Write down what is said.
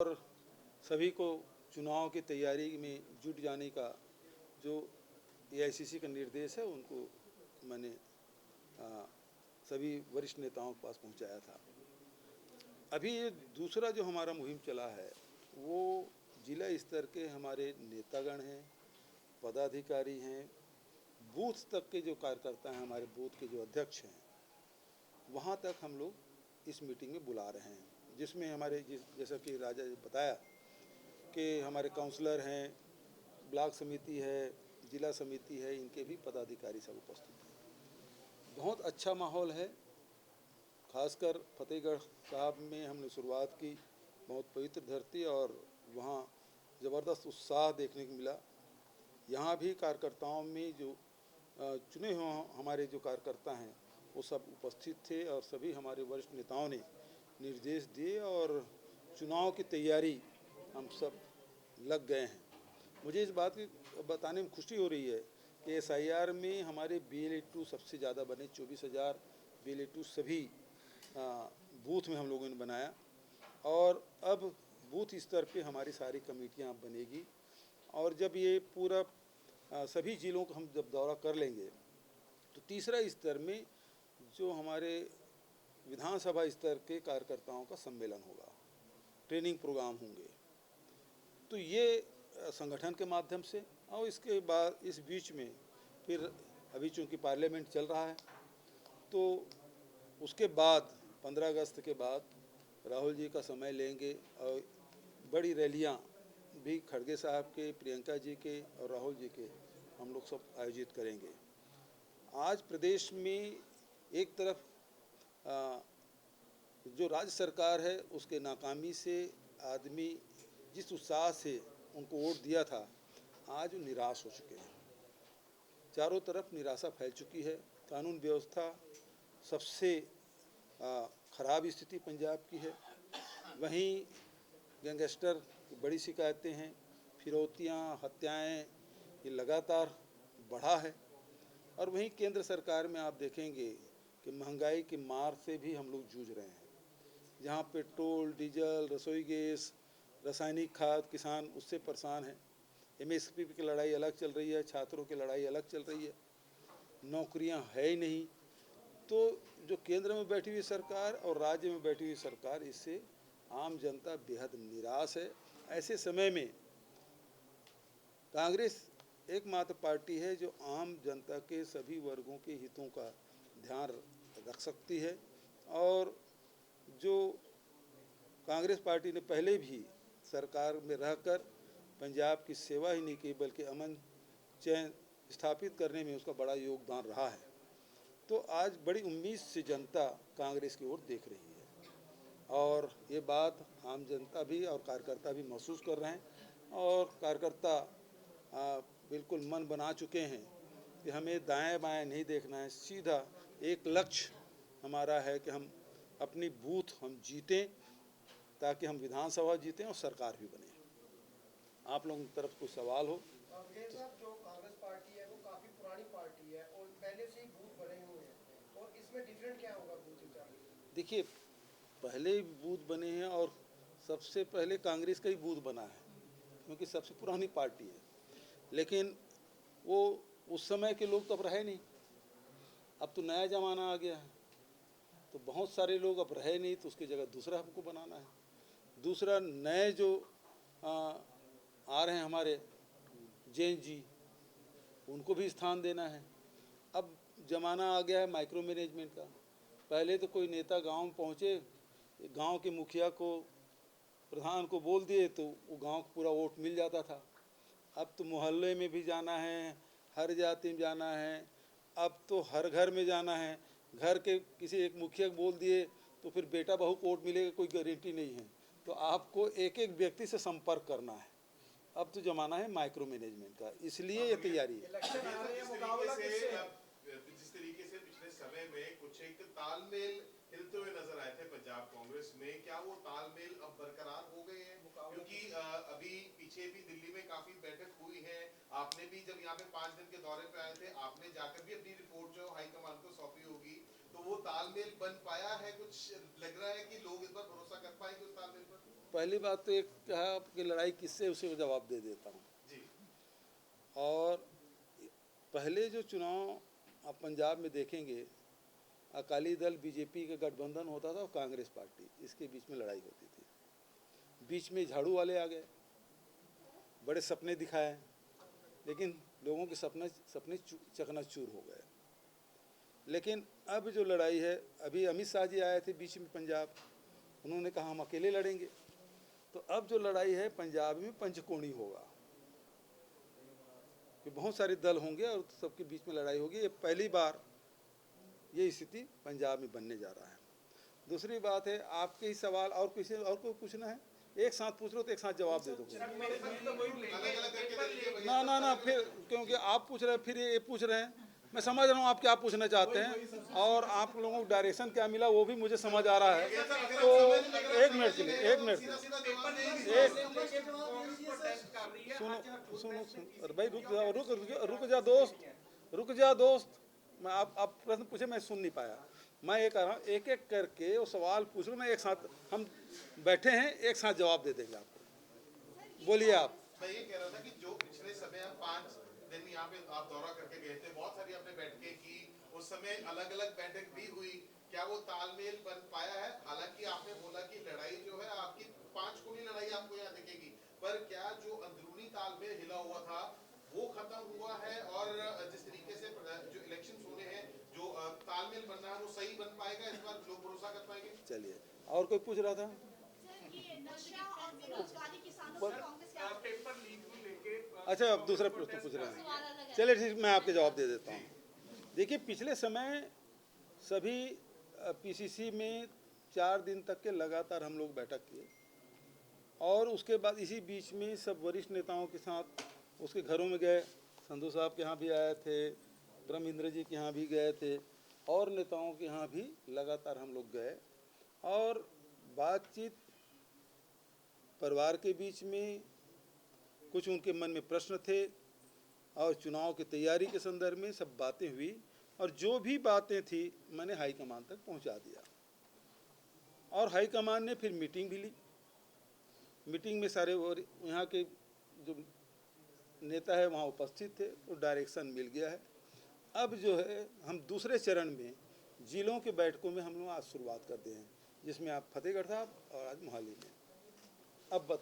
और सभी को चुनाव की तैयारी में जुट जाने का जो एआईसीसी का निर्देश है उनको मैंने सभी वरिष्ठ नेताओं के पास पहुंचाया था। अभी ये दूसरा जो हमारा मुहिम चला है वो जिला स्तर के हमारे नेतागण हैं, पदाधिकारी हैं, बूथ तक के जो कार्यकर्ता हैं, हमारे बूथ के जो अध्यक्ष हैं, वहाँ तक हम लोग इस मीटिंग में बुला रहे हैं, जिसमें हमारे जैसा कि राजा जी बताया कि हमारे काउंसलर हैं, ब्लॉक समिति है, जिला समिति है, इनके भी पदाधिकारी सब उपस्थित हैं। बहुत अच्छा माहौल है। खासकर फतेहगढ़ साहब में हमने शुरुआत की, बहुत पवित्र धरती, और वहाँ ज़बरदस्त उत्साह देखने को मिला। यहाँ भी कार्यकर्ताओं में जो चुने हुए हमारे जो कार्यकर्ता हैं वो सब उपस्थित थे और सभी हमारे वरिष्ठ नेताओं ने निर्देश दिए और चुनाव की तैयारी हम सब लग गए हैं। मुझे इस बात की बताने में खुशी हो रही है कि एसआईआर में हमारे BLA-2 सबसे ज़्यादा बने, 24,000 BLA-2 सभी बूथ में हम लोगों ने बनाया। और अब बूथ स्तर पे हमारी सारी कमेटियां बनेगी और जब ये पूरा सभी ज़िलों को हम जब दौरा कर लेंगे तो तीसरा स्तर में जो हमारे विधानसभा स्तर के कार्यकर्ताओं का सम्मेलन होगा, ट्रेनिंग प्रोग्राम होंगे। तो ये संगठन के माध्यम से, और इसके बाद इस बीच में फिर अभी चूँकि पार्लियामेंट चल रहा है तो उसके बाद 15 अगस्त के बाद राहुल जी का समय लेंगे और बड़ी रैलियां भी खड़गे साहब के, प्रियंका जी के और राहुल जी के हम लोग सब आयोजित करेंगे। आज प्रदेश में एक तरफ जो राज्य सरकार है उसके नाकामी से आदमी जिस उत्साह से उनको वोट दिया था, आज वो निराश हो चुके हैं। चारों तरफ निराशा फैल चुकी है। कानून व्यवस्था सबसे ख़राब स्थिति पंजाब की है। वहीं गैंगस्टर की बड़ी शिकायतें हैं, फिरौतियाँ, हत्याएं, ये लगातार बढ़ा है। और वहीं केंद्र सरकार में आप देखेंगे कि महंगाई की मार से भी हम लोग जूझ रहे हैं। जहाँ पेट्रोल, डीजल, रसोई गैस, रासायनिक खाद, किसान उससे परेशान है। MSP की लड़ाई अलग चल रही है, छात्रों की लड़ाई अलग चल रही है, नौकरियाँ है ही नहीं। तो जो केंद्र में बैठी हुई सरकार और राज्य में बैठी हुई सरकार, इससे आम जनता बेहद निराश है। ऐसे समय में कांग्रेस एकमात्र पार्टी है जो आम जनता के सभी वर्गों के हितों का ध्यान रख सकती है। और जो कांग्रेस पार्टी ने पहले भी सरकार में रहकर पंजाब की सेवा ही नहीं की बल्कि अमन चैन स्थापित करने में उसका बड़ा योगदान रहा है। तो आज बड़ी उम्मीद से जनता कांग्रेस की ओर देख रही है और ये बात आम जनता भी और कार्यकर्ता भी महसूस कर रहे हैं। और कार्यकर्ता बिल्कुल मन बना चुके हैं कि हमें दाएं बाएं नहीं देखना है, सीधा एक लक्ष्य हमारा है कि हम अपनी बूथ हम जीतें ताकि हम विधानसभा जीतें और सरकार भी बने। आप लोगों की तरफ कोई सवाल हो? विजय साहब, जो कांग्रेस पार्टी है वो काफी पुरानी पार्टी है और पहले से ही बूथ बने हुए हैं, और इसमें डिफरेंट क्या होगा बूथ इंचार्ज? देखिए, पहले ही बूथ बने हैं और सबसे पहले कांग्रेस का ही बूथ बना है क्योंकि सबसे पुरानी पार्टी है। लेकिन वो उस समय के लोग तो अब रहे नहीं, अब तो नया ज़माना आ गया है, तो बहुत सारे लोग अब रहे नहीं, तो उसकी जगह दूसरा हमको बनाना है। दूसरा, नए जो आ रहे हैं हमारे जैन जी, उनको भी स्थान देना है। अब ज़माना आ गया है माइक्रो मैनेजमेंट का। पहले तो कोई नेता गांव में पहुँचे, गांव के मुखिया को, प्रधान को बोल दिए तो वो गांव को पूरा वोट मिल जाता था। अब तो मोहल्ले में भी जाना है, हर जाति में जाना है, अब तो हर घर में जाना है। घर के किसी एक मुखिया को बोल दिए तो फिर बेटा बहू को वोट मिलेगा, कोई गारंटी नहीं है। तो आपको एक एक व्यक्ति से संपर्क करना है। अब तो ज़माना है माइक्रो मैनेजमेंट का, इसलिए ये तैयारी है। जिस तरीके से पिछले समय में कुछ एक तालमेल हिलते हुए नजर आए थे पंजाब कांग्रेस में, क्या वो तालमेल अब बरकरार हो गए हैं? क्योंकि अभी पीछे भी दिल्ली में काफी बैठक हुई है, आपने भी जब यहाँ पे 5 दिन के दौरे पे आए थे, आपने जाकर भी अपनी रिपोर्ट जो हाईकमान को सौंपी होगी, तो वो तालमेल बन पाया है? कुछ लग रहा है कि लोग इस बार भरोसा कर पाएंगे उस तालमेल पर? पहली बात तो एक कहा कि लड़ाई किससे, उसे जवाब दे देता हूँ। जी और पहले जो चुनाव आप पंजाब में देखेंगे, अकाली दल बीजेपी का गठबंधन होता था और कांग्रेस पार्टी, इसके बीच में लड़ाई होती थी। बीच में झाड़ू वाले आ गए, बड़े सपने दिखाए, लेकिन लोगों के सपने चकनाचूर हो गए। लेकिन अब जो लड़ाई है, अभी अमित शाह जी आए थे बीच में पंजाब, उन्होंने कहा हम अकेले लड़ेंगे। तो अब जो लड़ाई है पंजाब में पंचकोणी होगा, कि बहुत सारे दल होंगे और सबके बीच में लड़ाई होगी। ये पहली बार ये स्थिति पंजाब में बनने जा रहा है। दूसरी बात है, आपके ही सवाल और किसी और को पूछना है, एक साथ पूछ लो तो एक साथ जवाब दे दोगे। ना फिर क्योंकि आप पूछ रहे हैं फिर ये पूछ रहे हैं, मैं समझ रहा हूँ आप क्या पूछना चाहते हैं और आप लोगों को डायरेक्शन क्या मिला वो भी मुझे समझ आ रहा है। तो एक मिनट के लिए सुनो अरे भाई रुक जा दोस्त, मैं आप प्रश्न पूछे मैं सुन नहीं पाया। मैं ये कह रहा हूँ एक एक करके वो सवाल पूछ लो, मैं एक साथ हम बैठे हैं, एक साथ जवाब दे देंगे आपको। बोलिए आप। मैं ये कह रहा था कि जो पिछले समय आप 5 दिन यहाँ पे आप दौरा करके गए थे, बहुत सारी आपने बैठकें की, उस समय अलग अलग बैठक भी हुई, क्या वो तालमेल बन पाया है? हालांकि आपने बोला कि लड़ाई जो है आपकी 5 कोणी लड़ाई आपको यहाँ दिखेगी, पर क्या जो अंदरूनी तालमेल हिला हुआ था वो खत्म हुआ है? और जिस तरीके से जो इलेक्शन होने हैं, जो तालमेल बन रहा है वो सही बन पाएगा, इस बार लोग भरोसा कर पाएंगे? चलिए, और कोई पूछ रहा था? अच्छा, अब दूसरा प्रश्न पूछ रहे हैं, चलिए ठीक, मैं आपके जवाब दे देता हूँ। देखिए, पिछले समय सभी पीसीसी में 4 दिन तक के लगातार हम लोग बैठक किए और उसके बाद इसी बीच में सब वरिष्ठ नेताओं के साथ उसके घरों में गए। संधू साहब के यहाँ भी आए थे, ब्रह्मेंद्र जी के यहाँ भी गए थे और नेताओं के यहाँ भी लगातार हम लोग गए और बातचीत, परिवार के बीच में कुछ उनके मन में प्रश्न थे और चुनाव की तैयारी के संदर्भ में सब बातें हुई और जो भी बातें थी मैंने हाईकमान तक पहुंचा दिया और हाईकमान ने फिर मीटिंग भी ली। मीटिंग में सारे यहाँ के जो नेता है वहाँ उपस्थित थे, तो डायरेक्शन मिल गया है। अब जो है हम दूसरे चरण में जिलों के बैठकों में हम लोग आज शुरुआत करते हैं, जिसमें आप फतेहगढ़ साहब और आज मोहाली में। अब